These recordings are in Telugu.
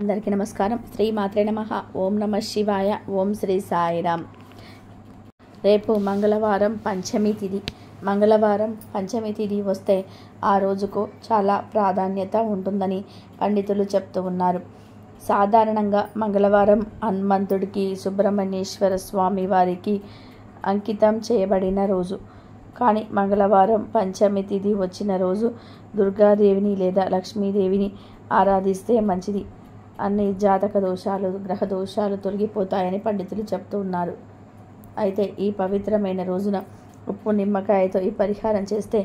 అందరికీ నమస్కారం. శ్రీ మాత్రే నమః. ఓం నమః శివాయ. ఓం శ్రీ సాయిరామ్. రేపు మంగళవారం పంచమి తిథి. మంగళవారం పంచమి తిథి వస్తే ఆ రోజుకు చాలా ప్రాధాన్యత ఉంటుందని పండితులు చెప్తూ ఉన్నారు. సాధారణంగా మంగళవారం హనుమంతుడికి, సుబ్రహ్మణ్యేశ్వర స్వామి వారికి అంకితం చేయబడిన రోజు. కానీ మంగళవారం పంచమి తిథి వచ్చిన రోజు దుర్గాదేవిని లేదా లక్ష్మీదేవిని ఆరాధిస్తే మంచిది. అన్ని జాతక దోషాలు, గ్రహ దోషాలు తొలగిపోతాయని పండితులు చెప్తూ ఉన్నారు. అయితే ఈ పవిత్రమైన రోజున ఉప్పు నిమ్మకాయతో ఈ పరిహారం చేస్తే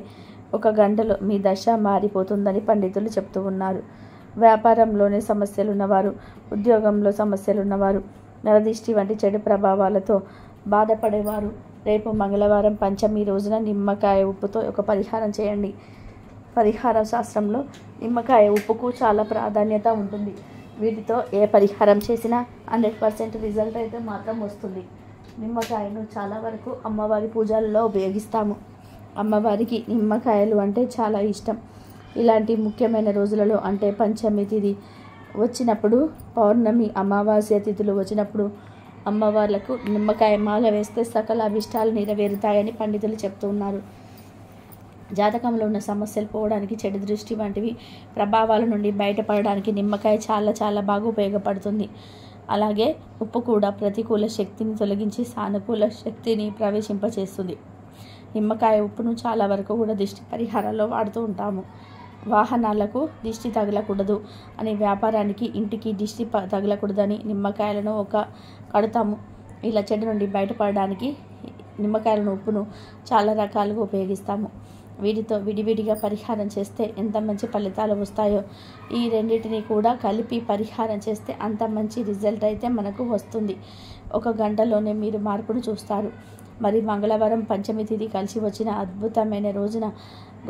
1 గంటలో మీ దశ మారిపోతుందని పండితులు చెప్తూ ఉన్నారు. వ్యాపారంలోనే సమస్యలున్నవారు, ఉద్యోగంలో సమస్యలున్నవారు, నరదిష్టి వంటి చెడు ప్రభావాలతో బాధపడేవారు రేపు మంగళవారం పంచమి రోజున నిమ్మకాయ ఉప్పుతో ఒక పరిహారం చేయండి. పరిహార శాస్త్రంలో నిమ్మకాయ ఉప్పుకు చాలా ప్రాధాన్యత ఉంటుంది. వీటితో ఏ పరిహారం చేసినా 100% రిజల్ట్ అయితే మాత్రం వస్తుంది. నిమ్మకాయను చాలా వరకు అమ్మవారి పూజల్లో ఉపయోగిస్తాము. అమ్మవారికి నిమ్మకాయలు అంటే చాలా ఇష్టం. ఇలాంటి ముఖ్యమైన రోజులలో అంటే పంచమి తిథి వచ్చినప్పుడు, పౌర్ణమి, అమావాస్య తిథులు వచ్చినప్పుడు అమ్మవార్లకు నిమ్మకాయ మాల వేస్తే సకల అభిష్టాలు నెరవేరుతాయని పండితులు చెప్తూ ఉన్నారు. జాతకంలో ఉన్న సమస్యలు పోవడానికి, చెడు దృష్టి వంటివి ప్రభావాల నుండి బయటపడడానికి నిమ్మకాయ చాలా బాగా ఉపయోగపడుతుంది. అలాగే ఉప్పు కూడా ప్రతికూల శక్తిని తొలగించి సానుకూల శక్తిని ప్రవేశింపచేస్తుంది. నిమ్మకాయ ఉప్పును చాలా వరకు కూడా దిష్టి పరిహారాల్లో వాడుతూ ఉంటాము. వాహనాలకు దిష్టి తగలకూడదు అని, వ్యాపారానికి, ఇంటికి దిష్టి తగలకూడదని నిమ్మకాయలను కడతాము. ఇలా చెడు నుండి బయటపడడానికి నిమ్మకాయలను, ఉప్పును చాలా రకాలుగా ఉపయోగిస్తాము. వీటితో విడివిడిగా పరిహారం చేస్తే ఎంత మంచి ఫలితాలు వస్తాయో, ఈ రెండింటిని కూడా కలిపి పరిహారం చేస్తే అంత మంచి రిజల్ట్ అయితే మనకు వస్తుంది. 1 గంటలోనే మీరు మార్పును చూస్తారు. మరి మంగళవారం పంచమి తిథి కలిసి వచ్చిన అద్భుతమైన రోజున,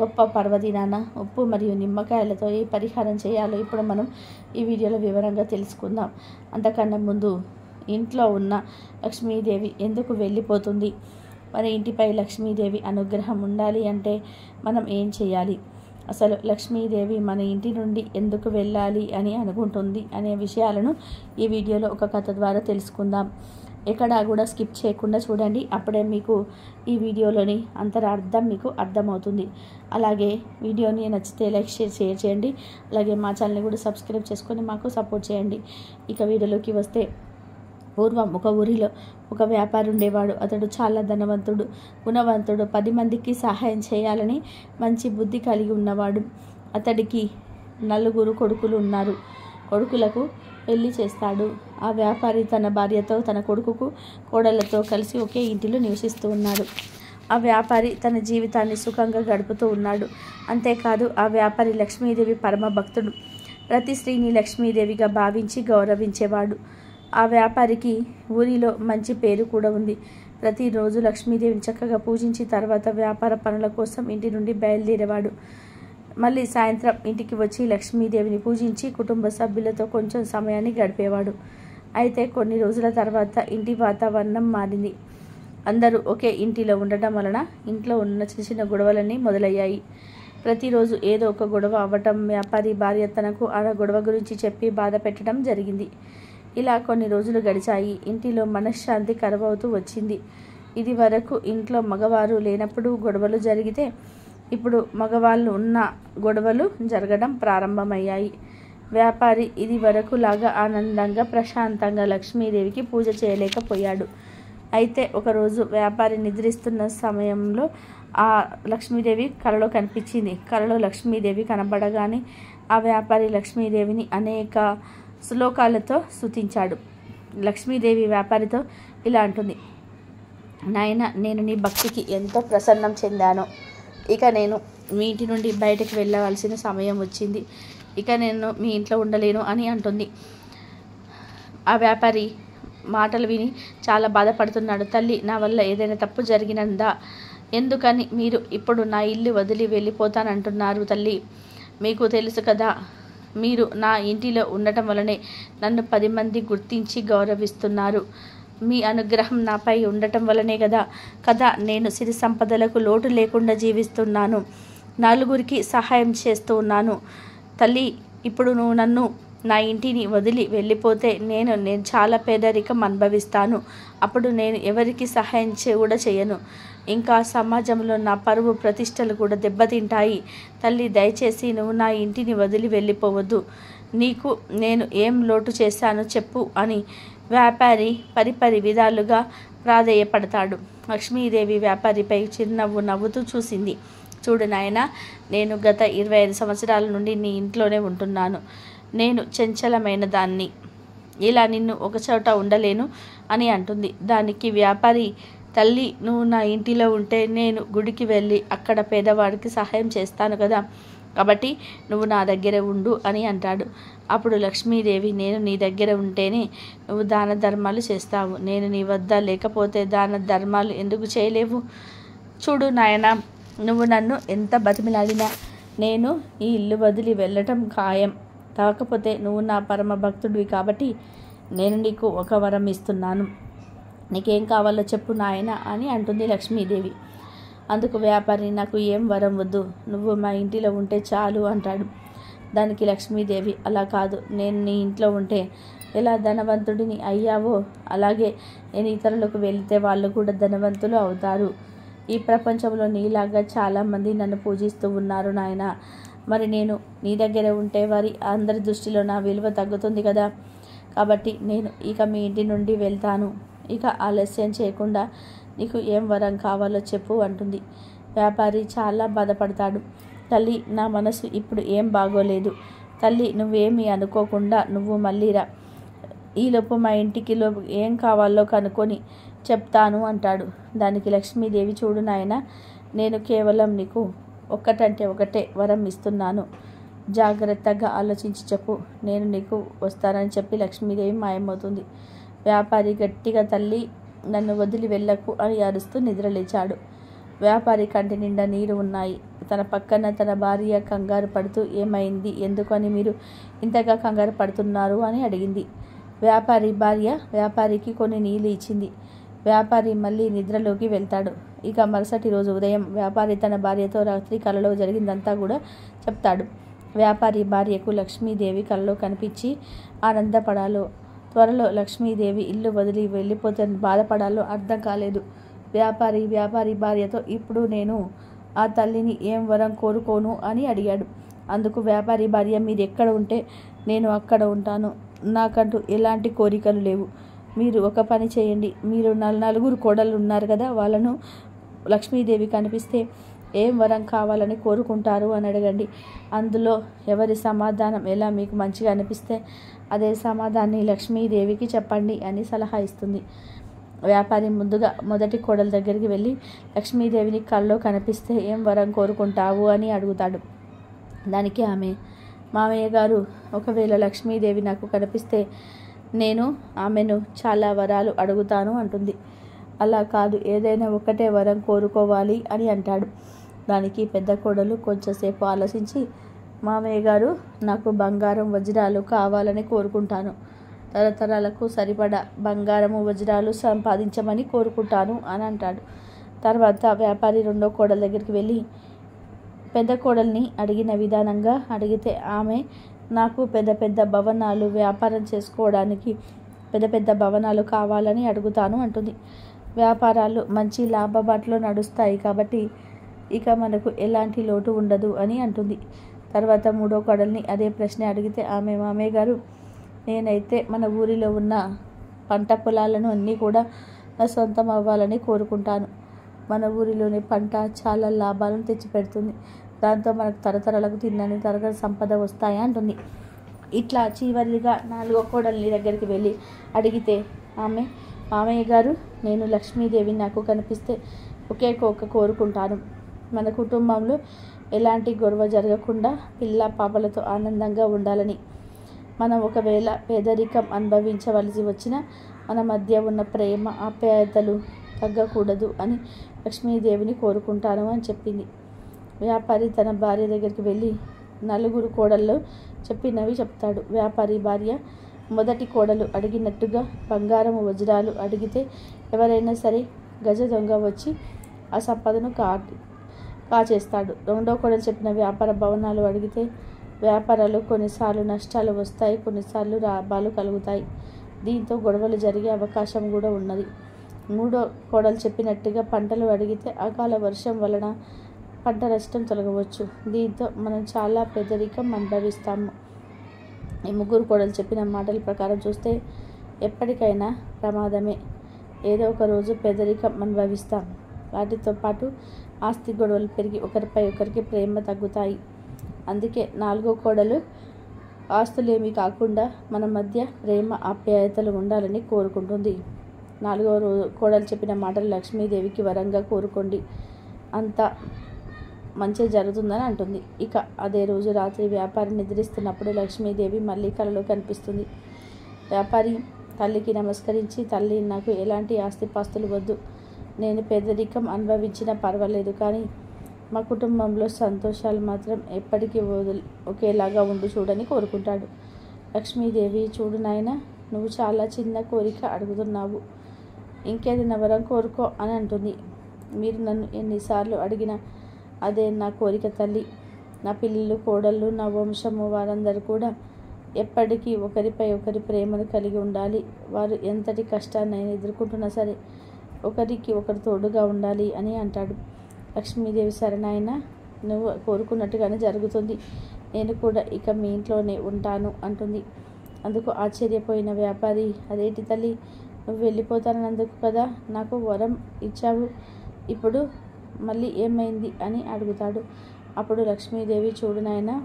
గొప్ప పర్వదినాన ఉప్పు మరియు నిమ్మకాయలతో ఏ పరిహారం చేయాలో ఇప్పుడు మనం ఈ వీడియోలో వివరంగా తెలుసుకుందాం. అంతకన్నా ముందు, ఇంట్లో ఉన్న లక్ష్మీదేవి ఎందుకు వెళ్ళిపోతుంది, మన ఇంటిపై లక్ష్మీదేవి అనుగ్రహం ఉండాలి అంటే మనం ఏం చేయాలి, అసలు లక్ష్మీదేవి మన ఇంటి నుండి ఎందుకు వెళ్ళాలి అని అనుకుంటుంది అనే విషయాలను ఈ వీడియోలో ఒక కథ ద్వారా తెలుసుకుందాం. ఎక్కడా కూడా స్కిప్ చేయకుండా చూడండి. అప్పుడే మీకు ఈ వీడియోలోని అంతరార్థం మీకు అర్థమవుతుంది. అలాగే వీడియోని నచ్చితే లైక్, షేర్ చేయండి. అలాగే మా ఛానల్ని కూడా సబ్స్క్రైబ్ చేసుకొని మాకు సపోర్ట్ చేయండి. ఇక వీడియోలోకి వస్తే, పూర్వం ఒక ఊరిలో ఒక వ్యాపారి ఉండేవాడు. అతడు చాలా ధనవంతుడు, గుణవంతుడు, 10 మందికి సహాయం చేయాలని మంచి బుద్ధి కలిగి ఉన్నవాడు. అతడికి 4 కొడుకులు ఉన్నారు. కొడుకులకు పెళ్లి చేస్తాడు. ఆ వ్యాపారి తన భార్యతో, తన కొడుకుకు, కోడళ్లతో కలిసి ఒకే ఇంటిలో నివసిస్తూ ఉన్నాడు. ఆ వ్యాపారి తన జీవితాన్ని సుఖంగా గడుపుతూ ఉన్నాడు. అంతేకాదు, ఆ వ్యాపారి లక్ష్మీదేవి పరమ భక్తుడు. ప్రతి స్త్రీని లక్ష్మీదేవిగా భావించి గౌరవించేవాడు. ఆ వ్యాపారికి ఊరిలో మంచి పేరు కూడా ఉంది. ప్రతిరోజు లక్ష్మీదేవిని చక్కగా పూజించి తర్వాత వ్యాపార పనుల కోసం ఇంటి నుండి బయలుదేరేవాడు. మళ్ళీ సాయంత్రం ఇంటికి వచ్చి లక్ష్మీదేవిని పూజించి కుటుంబ సభ్యులతో కొంచెం సమయాన్ని గడిపేవాడు. అయితే కొన్ని రోజుల తర్వాత ఇంటి వాతావరణం మారింది. అందరూ ఒకే ఇంటిలో ఉండటం వలన ఇంట్లో ఉన్న చిన్న గొడవలన్నీ మొదలయ్యాయి. ప్రతిరోజు ఏదో ఒక గొడవ అవ్వటం, వ్యాపారి భార్య తనకు ఆ గొడవ గురించి చెప్పి బాధ పెట్టడం జరిగింది. ఇలా కొన్ని రోజులు గడిచాయి. ఇంటిలో మనశ్శాంతి కరువవుతూ వచ్చింది. ఇది వరకు ఇంట్లో మగవారు లేనప్పుడు గొడవలు జరిగితే, ఇప్పుడు మగవాళ్ళు ఉన్న గొడవలు జరగడం ప్రారంభమయ్యాయి. వ్యాపారి ఇది వరకు లాగా ఆనందంగా, ప్రశాంతంగా లక్ష్మీదేవికి పూజ చేయలేకపోయాడు. అయితే ఒకరోజు వ్యాపారి నిద్రిస్తున్న సమయంలో ఆ లక్ష్మీదేవి కలలో కనిపించింది. కలలో లక్ష్మీదేవి కనబడగానే ఆ వ్యాపారి లక్ష్మీదేవిని అనేక శ్లోకాలతో స్తుతించాడు. లక్ష్మీదేవి వ్యాపారితో ఇలా అంటుంది: నాయన, నేను నీ భక్తికి ఎంతో ప్రసన్నం చెందాను. ఇక నేను మీ ఇంటి నుండి బయటకు వెళ్ళవలసిన సమయం వచ్చింది. ఇక నేను మీ ఇంట్లో ఉండలేను అని అంటుంది. ఆ వ్యాపారి మాటలు విని చాలా బాధపడుతున్నాడు. తల్లి, నా వల్ల ఏదైనా తప్పు జరిగినందా? ఎందుకని మీరు ఇప్పుడు నా ఇల్లు వదిలి వెళ్ళిపోతానంటున్నారు? తల్లి, మీకు తెలుసు కదా, మీరు నా ఇంటిలో ఉండటం వలనే నన్ను 10 మంది గుర్తించి గౌరవిస్తున్నారు. మీ అనుగ్రహం నాపై ఉండటం వలనే కదా నేను సిరి సంపదలకు లోటు లేకుండా జీవిస్తున్నాను, 4గురికి సహాయం చేస్తూ ఉన్నాను. తల్లి, ఇప్పుడు నువ్వు నన్ను నా ఇంటిని వదిలి వెళ్ళిపోతే నేను చాలా పేదరికం అనుభవిస్తాను. అప్పుడు నేను ఎవరికి సహాయం కూడా చేయను. ఇంకా సమాజంలో నా పరువు ప్రతిష్టలు కూడా దెబ్బతింటాయి. తల్లి, దయచేసి నువ్వు నా ఇంటిని వదిలి వెళ్ళిపోవద్దు. నీకు నేను ఏం లోటు చేశానో చెప్పు అని వ్యాపారి పరిపరి విధాలుగా ప్రాధేయపడతాడు. లక్ష్మీదేవి వ్యాపారిపై చిరునవ్వు నవ్వుతూ చూసింది. చూడు నాయనా, నేను గత 25 సంవత్సరాల నుండి నీ ఇంట్లోనే ఉంటున్నాను. నేను చంచలమైన దాన్ని, ఇలా నిన్ను ఒకచోట ఉండలేను అని అంటుంది. దానికి వ్యాపారి, తల్లి, నువ్వు నా ఇంటిలో ఉంటే నేను గుడికి వెళ్ళి అక్కడ పేదవాడికి సహాయం చేస్తాను కదా, కాబట్టి నువ్వు నా దగ్గర ఉండు అని అంటాడు. అప్పుడు లక్ష్మీదేవి, నేను నీ దగ్గర ఉంటేనే నువ్వు దాన ధర్మాలు చేస్తావు. నేను నీ వద్ద లేకపోతే దాన ధర్మాలు ఎందుకు చేయలేవు? చూడు నాయనా, నువ్వు నన్ను ఎంత బతిమిలాడినా నేను ఈ ఇల్లు వదిలి వెళ్ళటం ఖాయం. కాకపోతే నువ్వు నా పరమ భక్తుడివి కాబట్టి నేను నీకు ఒక వరం ఇస్తున్నాను. నీకేం కావాలో చెప్పు నాయన అని అంటుంది లక్ష్మీదేవి. అందుకు వ్యాపారి, నాకు ఏం వరం వద్దు, నువ్వు మా ఇంటిలో ఉంటే చాలు అంటాడు. దానికి లక్ష్మీదేవి, అలా కాదు, నేను నీ ఇంట్లో ఉంటే ఎలా ధనవంతుడిని అయ్యావో అలాగే నేను ఇతరులకు వెళితే వాళ్ళు కూడా ధనవంతులు అవుతారు. ఈ ప్రపంచంలో నీలాగా చాలామంది నన్ను పూజిస్తూ ఉన్నారు నాయన. మరి నేను నీ దగ్గర ఉంటే వారి అందరి దృష్టిలో నా విలువ తగ్గుతుంది కదా. కాబట్టి నేను ఇక మీ ఇంటి నుండి వెళ్తాను. ఇక ఆలస్యం చేయకుండా నీకు ఏం వరం కావాలో చెప్పు అంటుంది. వ్యాపారి చాలా బాధపడతాడు. తల్లి, నా మనసు ఇప్పుడు ఏం బాగోలేదు. తల్లి, నువ్వేమీ అనుకోకుండా నువ్వు మళ్ళీ రా. ఈలోపు మా ఇంటికి ఏం కావాలో కనుక్కొని చెప్తాను అంటాడు. దానికి లక్ష్మీదేవి, చూడు నాయన, నేను కేవలం నీకు ఒక్కటంటే ఒకటే వరం ఇస్తున్నాను. జాగ్రత్తగా ఆలోచించి చెప్పు, నేను నీకు వస్తానని చెప్పి లక్ష్మీదేవి మాయమవుతుంది. వ్యాపారి గట్టిగా, తల్లి, నన్ను వదిలి వెళ్ళకు అని అరుస్తూ నిద్రలేచాడు. వ్యాపారి కంటి నిండా నీరు ఉన్నాయి. తన పక్కన తన భార్య కంగారు పడుతూ, ఏమైంది, ఎందుకని మీరు ఇంతగా కంగారు పడుతున్నారు అని అడిగింది. వ్యాపారి భార్య వ్యాపారికి కొన్ని నీళ్ళు ఇచ్చింది. వ్యాపారి మళ్ళీ నిద్రలోకి వెళ్తాడు. ఇక మరుసటి రోజు ఉదయం వ్యాపారి తన భార్యతో రాత్రి కలలో జరిగిందంతా కూడా చెప్తాడు. వ్యాపారి భార్యకు లక్ష్మీదేవి కలలో కనిపించి ఆనందపడాలో, త్వరలో లక్ష్మీదేవి ఇల్లు వదిలి వెళ్ళిపోతే బాధపడాలో అర్థం కాలేదు. వ్యాపారి భార్యతో, ఇప్పుడు నేను ఆ తల్లిని ఏం వరం కోరుకోను అని అడిగాడు. అందుకు వ్యాపారి భార్య, మీరు ఎక్కడ ఉంటే నేను అక్కడ ఉంటాను. నాకంటూ ఎలాంటి కోరికలు లేవు. మీరు ఒక పని చేయండి, మీరు 4 కోడళ్ళు ఉన్నారు కదా, వాళ్ళను లక్ష్మీదేవి కనిపిస్తే ఏం వరం కావాలని కోరుకుంటారు అని అడగండి. అందులో ఎవరి సమాధానం ఎలా మీకు మంచిగా అనిపిస్తే అదే సమాధానాన్ని లక్ష్మీదేవికి చెప్పండి అని సలహా ఇస్తుంది. వ్యాపారి ముందుగా మొదటి కోడల దగ్గరికి వెళ్ళి లక్ష్మీదేవిని కల్లో కనిపిస్తే ఏం వరం కోరుకుంటావు అని అడుగుతాడు. దానికి ఆమె, మామయ్య గారు, ఒకవేళ లక్ష్మీదేవి నాకు కనిపిస్తే నేను ఆమెను చాలా వరాలు అడుగుతాను అంటుంది. అలా కాదు, ఏదైనా ఒకటే వరం కోరుకోవాలి అని అంటాడు. దానికి పెద్ద కోడలు కొంచెంసేపు ఆలోచించి, మామయ్య గారు, నాకు బంగారం వజ్రాలు కావాలని కోరుకుంటాను. తరతరాలకు సరిపడా బంగారము వజ్రాలు సంపాదించమని కోరుకుంటాను అని అంటాడు. తర్వాత వ్యాపారి రెండో కోడల దగ్గరికి వెళ్ళి పెద్ద కోడల్ని అడిగిన విధానంగా అడిగితే ఆమె, నాకు పెద్ద పెద్ద భవనాలు, వ్యాపారం చేసుకోవడానికి పెద్ద పెద్ద భవనాలు కావాలని అడుగుతాను అంటుంది. వ్యాపారాలు మంచి లాభబాట్లో నడుస్తాయి కాబట్టి ఇక మనకు ఎలాంటి లోటు ఉండదు అని అంటుంది. తర్వాత మూడో కోడల్ని అదే ప్రశ్న అడిగితే ఆమె, మామయ్య గారు, నేనైతే మన ఊరిలో ఉన్న పంట పొలాలను అన్నీ కూడా నా సొంతం అవ్వాలని కోరుకుంటాను. మన ఊరిలోని పంట చాలా లాభాలను తెచ్చిపెడుతుంది. దాంతో మనకు తరతరాలకు తిన్నని తరగతి సంపద వస్తాయి అంటుంది. ఇట్లా చివరిగా 4వ కోడలి దగ్గరికి వెళ్ళి అడిగితే ఆమె, మామయ్య గారు, నేను లక్ష్మీదేవి నాకు కనిపిస్తే ఒకే కోరుకుంటాను. మన కుటుంబంలో ఎలాంటి గొడవ జరగకుండా పిల్ల పాపలతో ఆనందంగా ఉండాలని. మనం ఒకవేళ పేదరికం అనుభవించవలసి వచ్చినా మన మధ్య ఉన్న ప్రేమ ఆప్యాయతలు తగ్గకూడదు అని లక్ష్మీదేవిని కోరుకుంటాను అని చెప్పింది. వ్యాపారి తన భార్య దగ్గరికి వెళ్ళి 4 కోడళ్ళు చెప్పినవి చెప్తాడు. వ్యాపారి భార్య మొదటి కోడలు అడిగినట్టుగా బంగారము వజ్రాలు అడిగితే ఎవరైనా సరే గజ దొంగ వచ్చి ఆ సంపదను కాచేస్తాడు. రెండో కోడలు చెప్పిన వ్యాపార భవనాలు అడిగితే వ్యాపారాలు కొన్నిసార్లు నష్టాలు వస్తాయి, కొన్నిసార్లు లాభాలు కలుగుతాయి. దీంతో గొడవలు జరిగే అవకాశం కూడా ఉన్నది. మూడో కోడలు చెప్పినట్టుగా పంటలు అడిగితే అకాల వర్షం వలన పంట నష్టం తొలగవచ్చు. దీంతో మనం చాలా పేదరికం అనుభవిస్తాము. ఈ ముగ్గురు కోడలు చెప్పిన మాటల ప్రకారం చూస్తే ఎప్పటికైనా ప్రమాదమే. ఏదో ఒక రోజు పేదరికం అనుభవిస్తాం. వాటితో పాటు ఆస్తి గొడవలు పెరిగి ఒకరిపై ఒకరికి ప్రేమ తగ్గుతాయి. అందుకే నాలుగో కోడలు ఆస్తులేమీ కాకుండా మన మధ్య ప్రేమ ఆప్యాయతలు ఉండాలని కోరుకుంటుంది. నాలుగో కోడలు చెప్పిన మాటలు లక్ష్మీదేవికి వరంగా కోరుకోండి, అంతా మంచి జరుగుతుందని అంటుంది. ఇక అదే రోజు రాత్రి వ్యాపారి నిద్రిస్తున్నప్పుడు లక్ష్మీదేవి మళ్ళీ కలలో కనిపిస్తుంది. వ్యాపారి తల్లికి నమస్కరించి, తల్లి, నాకు ఎలాంటి ఆస్తిపాస్తులు వద్దు, నేను పేదరికం అనుభవించినా పర్వాలేదు, కానీ మా కుటుంబంలో సంతోషాలు మాత్రం ఎప్పటికీ ఒకేలాగా ఉండు చూడని కోరుకుంటాడు. లక్ష్మీదేవి, చూడు నాయనా, నువ్వు చాలా చిన్న కోరిక అడుగుతున్నావు, ఇంకేదైనా వరం కోరుకో అని అంటుంది. మీరు నన్ను ఎన్నిసార్లు అడిగినా అదే నా కోరిక తల్లి. నా పిల్లలు, కోడళ్ళు, నా వంశము వారందరూ కూడా ఎప్పటికీ ఒకరిపై ఒకరి ప్రేమను కలిగి ఉండాలి. వారు ఎంతటి కష్టాన్నైనా ఎదుర్కొంటున్నా సరే ఒకరికి ఒకరు తోడుగా ఉండాలి అని అంటాడు. లక్ష్మీదేవి, సరేనాయనా, నువ్వు కోరుకున్నట్టుగానే జరుగుతుంది, నేను కూడా ఇక మీ ఇంట్లోనే ఉంటాను అంటుంది. అందుకు ఆశ్చర్యపోయిన వ్యాపారి, అదేంటి తల్లి, నువ్వు వెళ్ళిపోతానన్నందుకు కదా నాకు వరం ఇచ్చావు, ఇప్పుడు మళ్ళీ ఏమైంది అని అడుగుతాడు. అప్పుడు లక్ష్మీదేవి, చూడు నాయనా,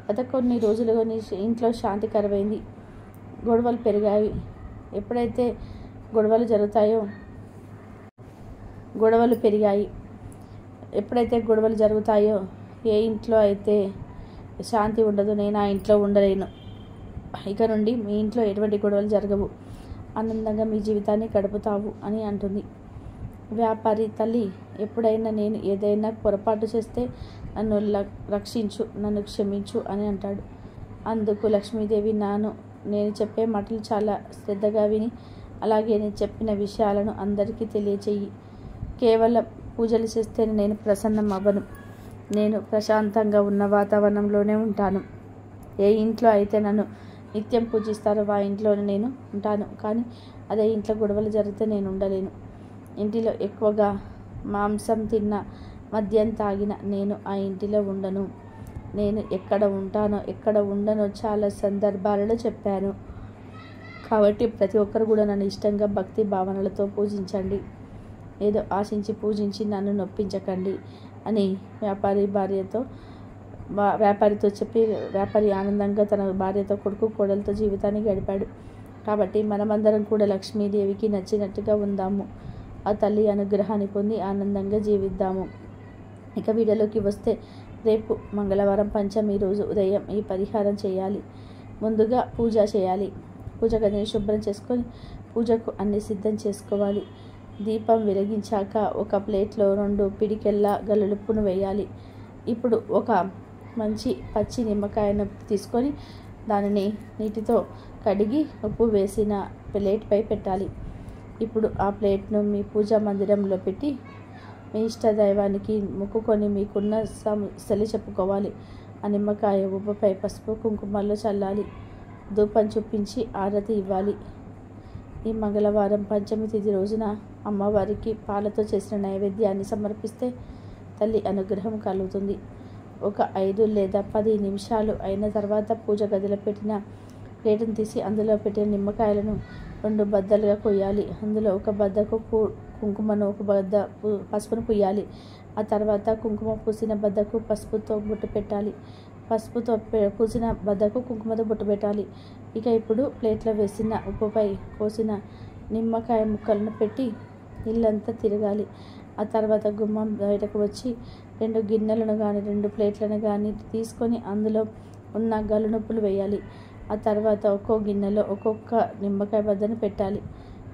గత కొన్ని రోజులుగా నీ ఇంట్లో శాంతి కరువైంది, గొడవలు పెరిగాయి. ఎప్పుడైతే గొడవలు జరుగుతాయో ఏ ఇంట్లో అయితే శాంతి ఉండదు, నేను ఆ ఇంట్లో ఉండలేను. ఇక నుండి మీ ఇంట్లో ఎటువంటి గొడవలు జరగవు, ఆనందంగా మీ జీవితాన్ని గడుపుతావు అని అంటుంది. వ్యాపారి, తల్లి, ఎప్పుడైనా నేను ఏదైనా పొరపాటు చేస్తే నన్ను రక్షించు, నన్ను క్షమించు అని అంటాడు. అందుకు లక్ష్మీదేవి, నేను చెప్పే మాటలు చాలా శ్రద్ధగా విని అలాగే నేను చెప్పిన విషయాలను అందరికీ తెలియచేయి. కేవలం పూజలు చేస్తేనే నేను ప్రసన్నం అవ్వను, నేను ప్రశాంతంగా ఉన్న వాతావరణంలోనే ఉంటాను. ఏ ఇంట్లో అయితే నన్ను నిత్యం పూజిస్తారో ఆ ఇంట్లోనే నేను ఉంటాను, కానీ అదే ఇంట్లో గొడవలు జరిగితే నేను ఉండలేను. ఇంటిలో ఎక్కువగా మాంసం తిన్న, మద్యం తాగిన నేను ఆ ఇంటిలో ఉండను. నేను ఎక్కడ ఉంటానో ఎక్కడ ఉండనో చాలా సందర్భాలలో చెప్పాను. కాబట్టి ప్రతి ఒక్కరు కూడా నన్ను ఇష్టంగా భక్తి భావనలతో పూజించండి, ఏదో ఆశించి పూజించి నన్ను నొప్పించకండి అని వ్యాపారితో చెప్పి వ్యాపారి ఆనందంగా తన భార్యతో, కొడుకు, కోడలతో జీవితాన్ని గడిపాడు. కాబట్టి మనమందరం కూడా లక్ష్మీదేవికి నచ్చినట్టుగా ఉందాము, ఆ తల్లి అనుగ్రహాన్ని పొంది ఆనందంగా జీవిద్దాము. ఇక వీడియోలోకి వస్తే, రేపు మంగళవారం పంచమి రోజు ఉదయం ఈ పరిహారం చేయాలి. ముందుగా పూజ చేయాలి. పూజ గదిని శుభ్రం చేసుకొని పూజకు అన్ని సిద్ధం చేసుకోవాలి. దీపం వెలిగించాక ఒక ప్లేట్లో 2 పిడికెళ్ళ గల్లులుప్పును వేయాలి. ఇప్పుడు ఒక మంచి పచ్చి నిమ్మకాయను తీసుకొని దానిని నీటితో కడిగి ఉప్పు వేసిన ప్లేట్పై పెట్టాలి. ఇప్పుడు ఆ ప్లేట్ను మీ పూజా మందిరంలో పెట్టి మీ ఇష్ట దైవానికి మొక్కుకొని మీకున్న సమస్యలు చెప్పుకోవాలి. ఆ నిమ్మకాయ ఉప్పుపై పసుపు కుంకుమల్లో చల్లాలి. ధూపం చూపించి ఆరతి ఇవ్వాలి. ఈ మంగళవారం పంచమి తిథి రోజున అమ్మవారికి పాలతో చేసిన నైవేద్యాన్ని సమర్పిస్తే తల్లి అనుగ్రహం కలుగుతుంది. ఒక 5 లేదా 10 నిమిషాలు అయిన తర్వాత పూజ గదిలో పెట్టిన ప్లేటును తీసి అందులో పెట్టిన నిమ్మకాయలను 2 బద్దలుగా కొయ్యాలి. అందులో ఒక బద్దకు కుంకుమను, ఒక బద్ద పసుపును పుయ్యాలి. ఆ తర్వాత కుంకుమ పూసిన బద్దకు పసుపుతో బొట్టు పెట్టాలి. పసుపుతో పూసిన బద్దకు కుంకుమతో బొట్టు పెట్టాలి. ఇక ఇప్పుడు ప్లేట్లో వేసిన ఉప్పుపై కోసిన నిమ్మకాయ ముక్కలను పెట్టి ఇల్లంతా తిరగాలి. ఆ తర్వాత గుమ్మం బయటకు వచ్చి 2 గిన్నెలను కానీ 2 ప్లేట్లను కానీ తీసుకొని అందులో ఉన్న గల్లునొప్పులు వేయాలి. ఆ తర్వాత ఒక్కో గిన్నెలో ఒక్కొక్క నిమ్మకాయ బద్దను పెట్టాలి.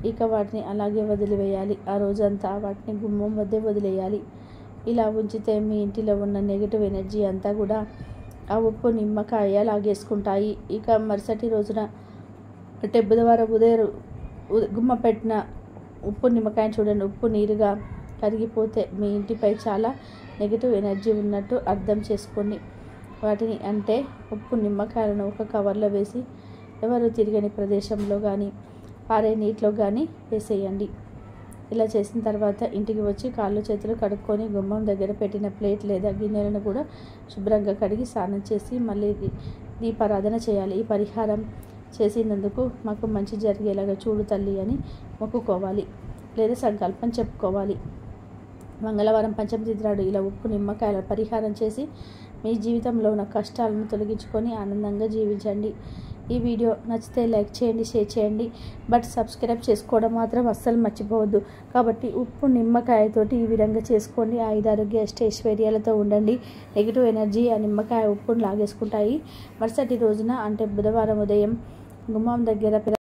ఇక వాటిని అలాగే వదిలివేయాలి. ఆ రోజంతా వాటిని గుమ్మం వద్దే వదిలేయాలి. ఇలా ఉంచితే మీ ఇంటిలో ఉన్న నెగిటివ్ ఎనర్జీ అంతా కూడా ఆ ఉప్పు నిమ్మకాయ లాగేసుకుంటాయి. ఇక మరుసటి రోజున అంటే బుధవారం ఉదయం గుమ్మ పెట్టిన ఉప్పు నిమ్మకాయని చూడండి, ఉప్పు నీరుగా కరిగిపోతే మీ ఇంటిపై చాలా నెగిటివ్ ఎనర్జీ ఉన్నట్టు అర్థం చేసుకోండి. వాటిని అంటే ఉప్పు నిమ్మకాయలను ఒక కవర్లో వేసి ఎవరు తిరగని ప్రదేశంలో కానీ పారే నీటిలో కానీ వేసేయండి. ఇలా చేసిన తర్వాత ఇంటికి వచ్చి కాళ్ళు చేతులు కడుక్కొని గుమ్మం దగ్గర పెట్టిన ప్లేట్ లేదా గిన్నెలను కూడా శుభ్రంగా కడిగి స్నానం చేసి మళ్ళీ దీపారాధన చేయాలి. ఈ పరిహారం చేసినందుకు మాకు మంచి జరిగేలాగా చూడు తల్లి అని మొక్కుకోవాలి లేదా సంకల్పం చెప్పుకోవాలి. మంగళవారం పంచమి తిథి నాడు ఇలా ఉప్పు నిమ్మకాయల పరిహారం చేసి మీ జీవితంలో ఉన్న కష్టాలను తొలగించుకొని ఆనందంగా జీవించండి. ఈ వీడియో నచ్చితే లైక్ చేయండి, షేర్ చేయండి, బట్ సబ్స్క్రైబ్ చేసుకోవడం మాత్రం అస్సలు మర్చిపోవద్దు. కాబట్టి ఉప్పు నిమ్మకాయతోటి ఈ విధంగా చేసుకోండి. ఆయురారోగ్య అష్టైశ్వర్యాలతో ఉండండి. నెగిటివ్ ఎనర్జీ ఆ నిమ్మకాయ ఉప్పును లాగేసుకుంటాయి. మరుసటి రోజున అంటే బుధవారం ఉదయం గుమ్మం దగ్గర